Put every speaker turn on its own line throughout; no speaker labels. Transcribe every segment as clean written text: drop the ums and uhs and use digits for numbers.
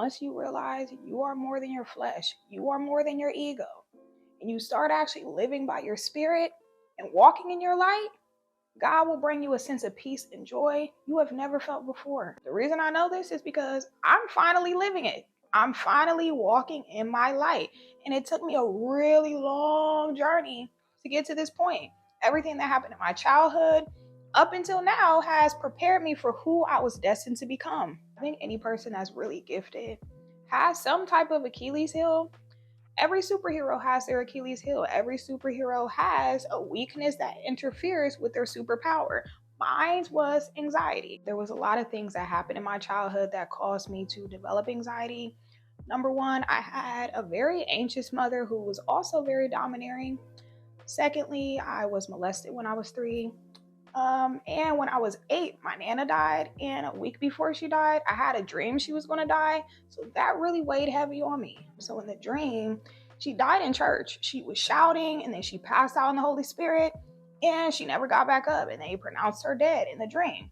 once you realize you are more than your flesh, you are more than your ego, and you start actually living by your spirit and walking in your light, God will bring you a sense of peace and joy you have never felt before. The reason I know this is because I'm finally living it. I'm finally walking in my light. And it took me a really long journey to get to this point. Everything that happened in my childhood up until now has prepared me for who I was destined to become. I think any person that's really gifted has some type of Achilles heel. Every superhero has their Achilles heel. Every superhero has a weakness that interferes with their superpower. Mine was anxiety. There was a lot of things that happened in my childhood that caused me to develop anxiety. Number one, I had a very anxious mother who was also very domineering. Secondly, I was molested when I was 3. And when I was 8, my Nana died. And a week before she died, I had a dream she was going to die. So that really weighed heavy on me. So in the dream, she died in church. She was shouting and then she passed out in the Holy Spirit and she never got back up and they pronounced her dead in the dream.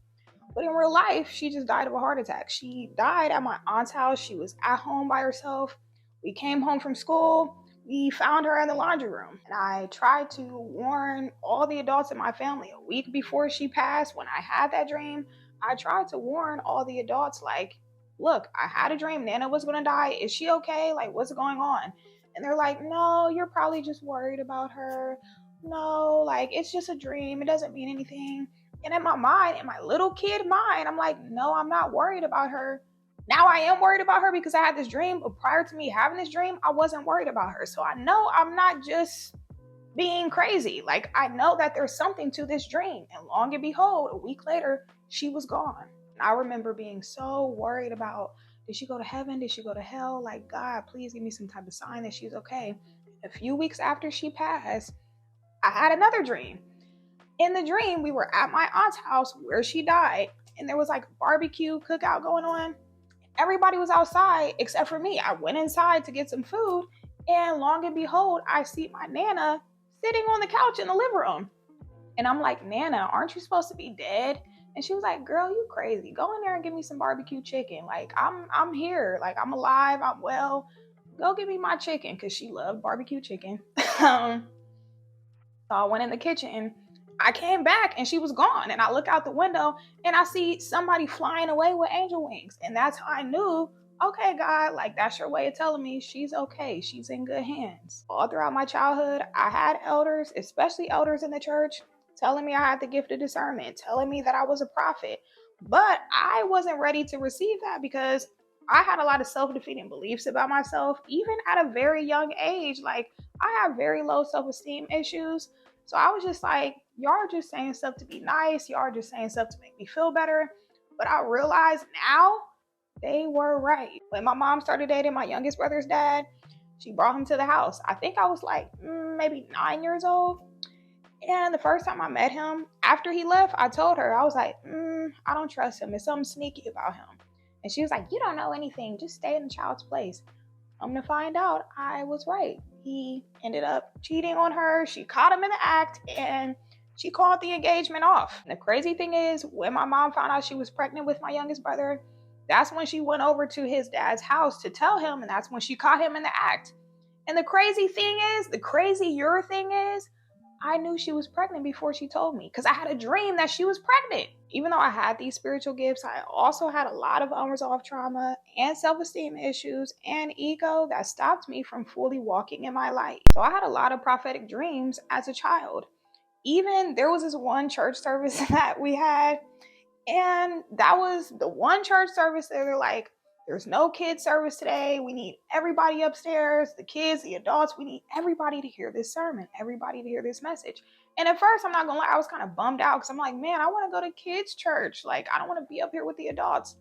But in real life, she just died of a heart attack. She died at my aunt's house. She was at home by herself. We came home from school. We found her in the laundry room. And I tried to warn all the adults in my family a week before she passed. When I had that dream, I tried to warn all the adults, like, look, I had a dream Nana was going to die. Is she okay? Like, what's going on? And they're like, no, you're probably just worried about her. No, like, it's just a dream. It doesn't mean anything. And in my mind, in my little kid mind, I'm like, no, I'm not worried about her. Now I am worried about her because I had this dream, but prior to me having this dream, I wasn't worried about her. So I know I'm not just being crazy. Like, I know that there's something to this dream. And long and behold, a week later, she was gone. And I remember being so worried about, did she go to heaven? Did she go to hell? Like, God, please give me some type of sign that she's okay. A few weeks after she passed, I had another dream. In the dream, we were at my aunt's house where she died. And there was like a barbecue cookout going on. Everybody was outside except for me. I went inside to get some food, and long and behold, I see my Nana sitting on the couch in the living room. And I'm like, Nana, aren't you supposed to be dead? And she was like, girl, you crazy. Go in there and give me some barbecue chicken. Like, I'm here. Like, I'm alive. I'm well. Go give me my chicken, because she loved barbecue chicken. So I went in the kitchen. I came back and she was gone. And I look out the window and I see somebody flying away with angel wings. And that's how I knew, okay, God, like, that's your way of telling me she's okay. She's in good hands. All throughout my childhood, I had elders, especially elders in the church, telling me I had the gift of discernment, telling me that I was a prophet. But I wasn't ready to receive that because I had a lot of self-defeating beliefs about myself, even at a very young age. Like, I have very low self-esteem issues. So I was just like, y'all are just saying stuff to be nice. Y'all are just saying stuff to make me feel better. But I realized now they were right. When my mom started dating my youngest brother's dad, she brought him to the house. I think I was like maybe 9 years old. And the first time I met him, after he left, I told her, I was like, I don't trust him. There's something sneaky about him. And she was like, you don't know anything. Just stay in the child's place. I'm going to find out I was right. He ended up cheating on her. She caught him in the act and she called the engagement off. And the crazy thing is, when my mom found out she was pregnant with my youngest brother, that's when she went over to his dad's house to tell him. And that's when she caught him in the act. And the crazier thing is, I knew she was pregnant before she told me, because I had a dream that she was pregnant. Even though I had these spiritual gifts, I also had a lot of unresolved trauma and self-esteem issues and ego that stopped me from fully walking in my light. So I had a lot of prophetic dreams as a child. Even there was this one church service that we had, and that was the one church service that they're like, there's no kids service today. We need everybody upstairs, the kids, the adults. We need everybody to hear this sermon, everybody to hear this message. And at first, I'm not going to lie, I was kind of bummed out because I'm like, man, I want to go to kids' church. Like, I don't want to be up here with the adults.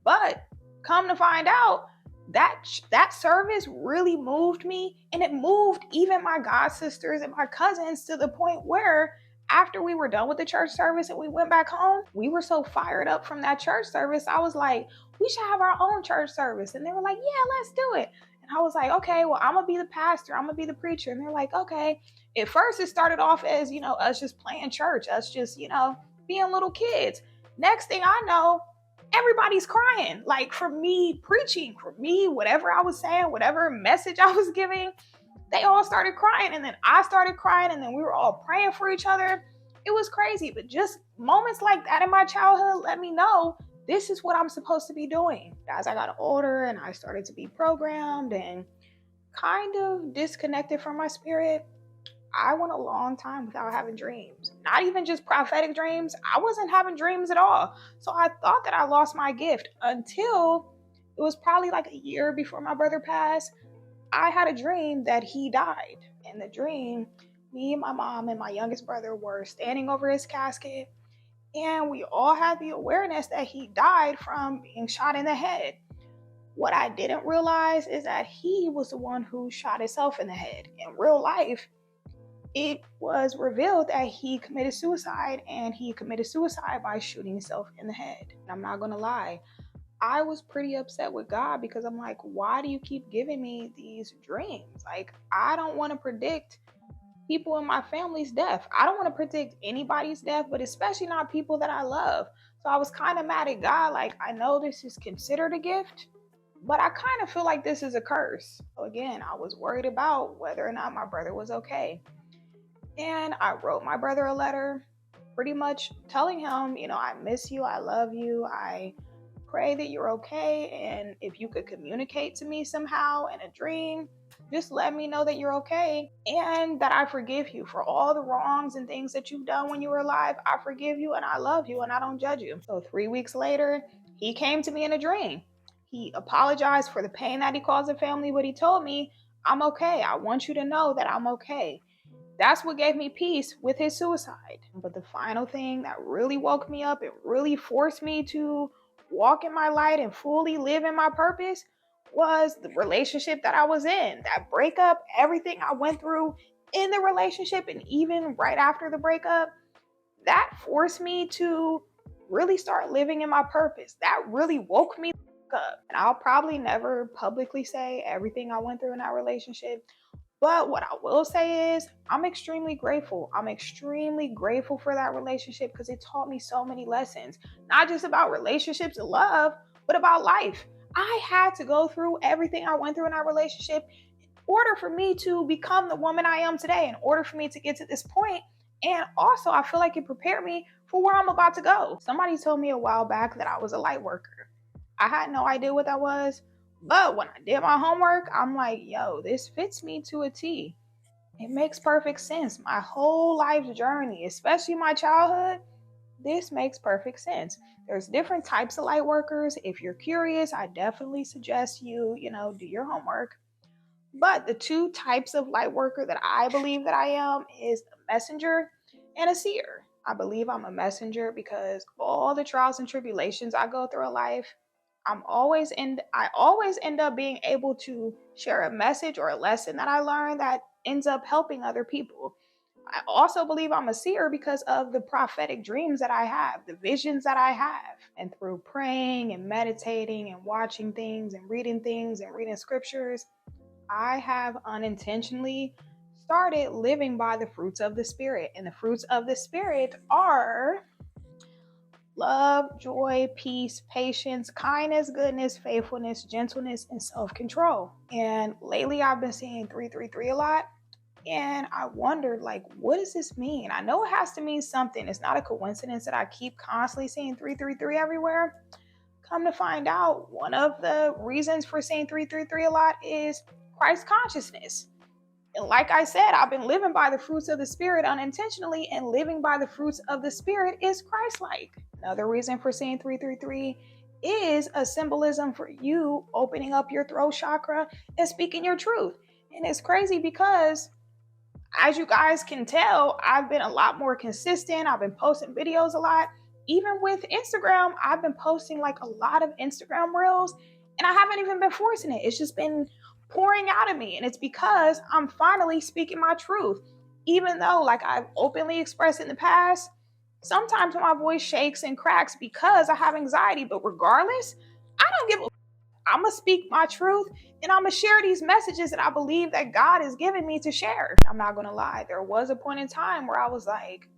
But come to find out, that service really moved me. And it moved even my god sisters and my cousins to the point where after we were done with the church service and we went back home, we were so fired up from that church service. I was like, we should have our own church service. And they were like, yeah, let's do it. And I was like, okay, well, I'm going to be the pastor. I'm going to be the preacher. And they're like, okay. At first, it started off as, us just playing church, us just, being little kids. Next thing I know, everybody's crying. Like for me preaching, for me, whatever I was saying, whatever message I was giving, they all started crying. And then I started crying. And then we were all praying for each other. It was crazy. But just moments like that in my childhood let me know this is what I'm supposed to be doing. As I got older and I started to be programmed and kind of disconnected from my spirit, I went a long time without having dreams. Not even just prophetic dreams. I wasn't having dreams at all. So I thought that I lost my gift until it was probably like a year before my brother passed. I had a dream that he died. In the dream, me, my mom, and my youngest brother were standing over his casket, and we all had the awareness that he died from being shot in the head. What I didn't realize is that he was the one who shot himself in the head. In real life, it was revealed that he committed suicide, and he committed suicide by shooting himself in the head. And I'm not gonna lie, I was pretty upset with God because I'm like, why do you keep giving me these dreams? Like, I don't want to predict people in my family's death. I don't want to predict anybody's death, but especially not people that I love. So I was kind of mad at God. Like, I know this is considered a gift, but I kind of feel like this is a curse. So again, I was worried about whether or not my brother was okay. And I wrote my brother a letter pretty much telling him, I miss you, I love you, I pray that you're okay, and if you could communicate to me somehow in a dream, just let me know that you're okay and that I forgive you for all the wrongs and things that you've done when you were alive. I forgive you and I love you and I don't judge you. So 3 weeks later, he came to me in a dream. He apologized for the pain that he caused the family, but he told me, I'm okay. I want you to know that I'm okay. That's what gave me peace with his suicide. But the final thing that really woke me up, it really forced me to walk in my light and fully live in my purpose, was the relationship that I was in. That breakup, everything I went through in the relationship and even right after the breakup, that forced me to really start living in my purpose. That really woke me up. And I'll probably never publicly say everything I went through in that relationship. But what I will say is, I'm extremely grateful. I'm extremely grateful for that relationship because it taught me so many lessons, not just about relationships and love, but about life. I had to go through everything I went through in that relationship in order for me to become the woman I am today, in order for me to get to this point. And also, I feel like it prepared me for where I'm about to go. Somebody told me a while back that I was a light worker. I had no idea what that was. But when I did my homework, I'm like, yo, this fits me to a T. It makes perfect sense. My whole life's journey, especially my childhood, this makes perfect sense. There's different types of light workers. If you're curious, I definitely suggest you, do your homework. But the two types of light worker that I believe that I am is a messenger and a seer. I believe I'm a messenger because all the trials and tribulations I go through in life, I always end up being able to share a message or a lesson that I learned that ends up helping other people. I also believe I'm a seer because of the prophetic dreams that I have, the visions that I have. And through praying and meditating and watching things and reading scriptures, I have unintentionally started living by the fruits of the Spirit. And the fruits of the Spirit are love, joy, peace, patience, kindness, goodness, faithfulness, gentleness, and self-control. And lately I've been seeing 333 a lot. And I wondered, what does this mean? I know it has to mean something. It's not a coincidence that I keep constantly seeing 333 everywhere. Come to find out, one of the reasons for seeing 333 a lot is Christ consciousness. And like I said, I've been living by the fruits of the Spirit unintentionally, and living by the fruits of the Spirit is Christ-like. Another reason for seeing 333 is a symbolism for you opening up your throat chakra and speaking your truth. And it's crazy because, as you guys can tell, I've been a lot more consistent. I've been posting videos a lot. Even with Instagram, I've been posting a lot of Instagram reels, and I haven't even been forcing it. It's just been pouring out of me. And it's because I'm finally speaking my truth. Even though, I've openly expressed in the past, sometimes my voice shakes and cracks because I have anxiety. But regardless, I don't give a I'm going to speak my truth, and I'm going to share these messages that I believe that God has given me to share. I'm not going to lie. There was a point in time where I was like,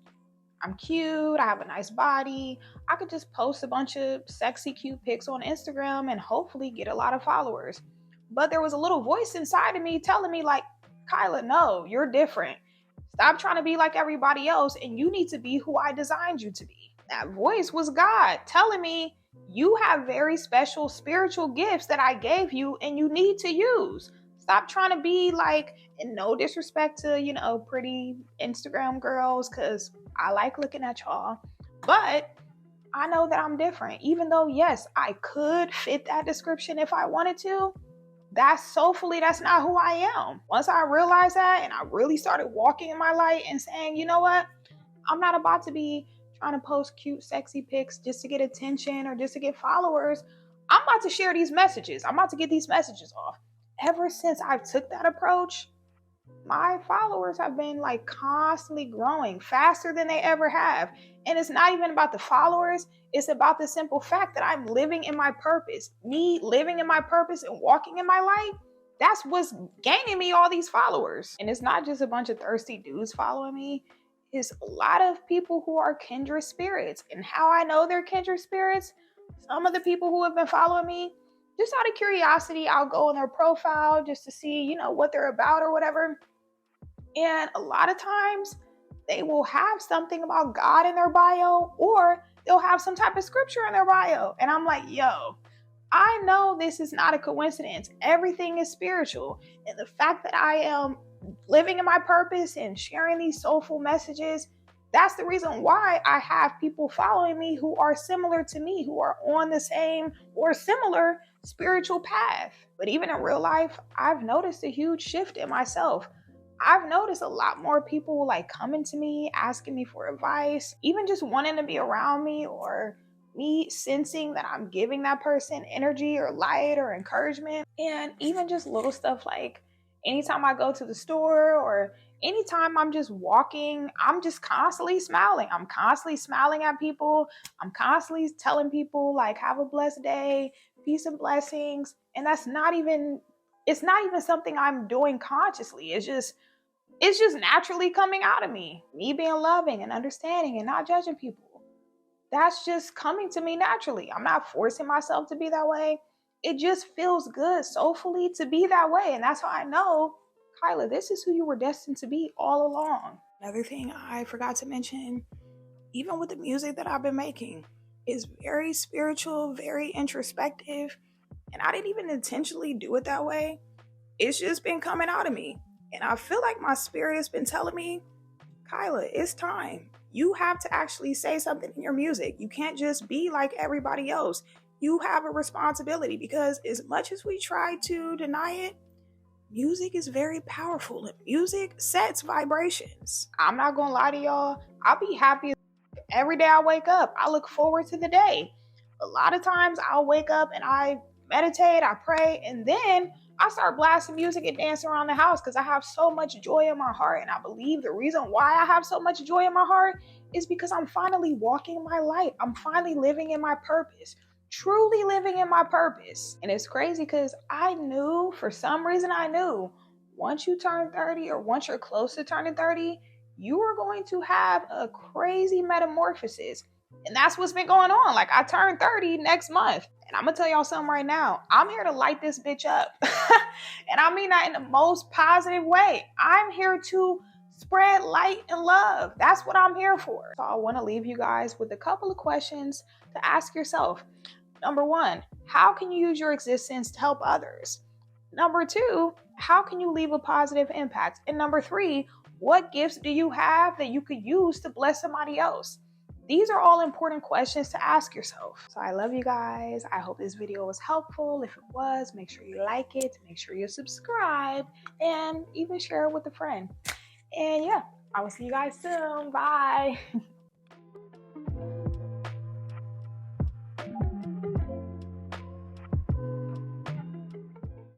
I'm cute, I have a nice body. I could just post a bunch of sexy, cute pics on Instagram and hopefully get a lot of followers. But there was a little voice inside of me telling me, like, Kyla, no, you're different. Stop trying to be like everybody else, and you need to be who I designed you to be. That voice was God telling me, you have very special spiritual gifts that I gave you and you need to use. Stop trying to be like, and no disrespect to, pretty Instagram girls, because I like looking at y'all. But I know that I'm different. Even though, yes, I could fit that description if I wanted to, that's soulfully, that's not who I am. Once I realized that and I really started walking in my light and saying, you know what, I'm not about to be trying to post cute, sexy pics just to get attention or just to get followers. I'm about to share these messages. I'm about to get these messages off. Ever since I took that approach, my followers have been like constantly growing faster than they ever have. And it's not even about the followers, it's about the simple fact that I'm living in my purpose. Me living in my purpose and walking in my light, that's what's gaining me all these followers. And it's not just a bunch of thirsty dudes following me, it's a lot of people who are kindred spirits. And how I know they're kindred spirits, some of the people who have been following me, just out of curiosity, I'll go on their profile just to see, what they're about or whatever. And a lot of times they will have something about God in their bio, or they'll have some type of scripture in their bio. And I'm like, yo, I know this is not a coincidence. Everything is spiritual. And the fact that I am living in my purpose and sharing these soulful messages, that's the reason why I have people following me who are similar to me, who are on the same or similar spiritual path. But even in real life, I've noticed a huge shift in myself. I've noticed a lot more people like coming to me, asking me for advice, even just wanting to be around me, or me sensing that I'm giving that person energy or light or encouragement. And even just little stuff like anytime I go to the store or anytime I'm just walking, I'm just constantly smiling. I'm constantly smiling at people. I'm constantly telling people like, have a blessed day, peace and blessings. And it's not even something I'm doing consciously. It's just naturally coming out of me. Me being loving and understanding and not judging people. That's just coming to me naturally. I'm not forcing myself to be that way. It just feels good soulfully to be that way. And that's how I know, Kyla, this is who you were destined to be all along. Another thing I forgot to mention, even with the music that I've been making, is very spiritual, very introspective. And I didn't even intentionally do it that way. It's just been coming out of me. And I feel like my spirit has been telling me, Kyla, it's time. You have to actually say something in your music. You can't just be like everybody else. You have a responsibility, because as much as we try to deny it, music is very powerful and music sets vibrations. I'm not gonna lie to y'all. I'll be happy every day I wake up. I look forward to the day. A lot of times I'll wake up and I meditate, I pray, and then I start blasting music and dancing around the house because I have so much joy in my heart. And I believe the reason why I have so much joy in my heart is because I'm finally walking my light. I'm finally living in my purpose, truly living in my purpose. And it's crazy because for some reason I knew once you turn 30 or once you're close to turning 30, you are going to have a crazy metamorphosis. And that's what's been going on. Like, I turned 30 next month. And I'm going to tell y'all something right now. I'm here to light this bitch up. And I mean that in the most positive way. I'm here to spread light and love. That's what I'm here for. So I want to leave you guys with a couple of questions to ask yourself. Number one, how can you use your existence to help others? Number two, how can you leave a positive impact? And number three, what gifts do you have that you could use to bless somebody else? These are all important questions to ask yourself. So I love you guys. I hope this video was helpful. If it was, make sure you like it, make sure you subscribe, and even share it with a friend. And yeah, I will see you guys soon. Bye.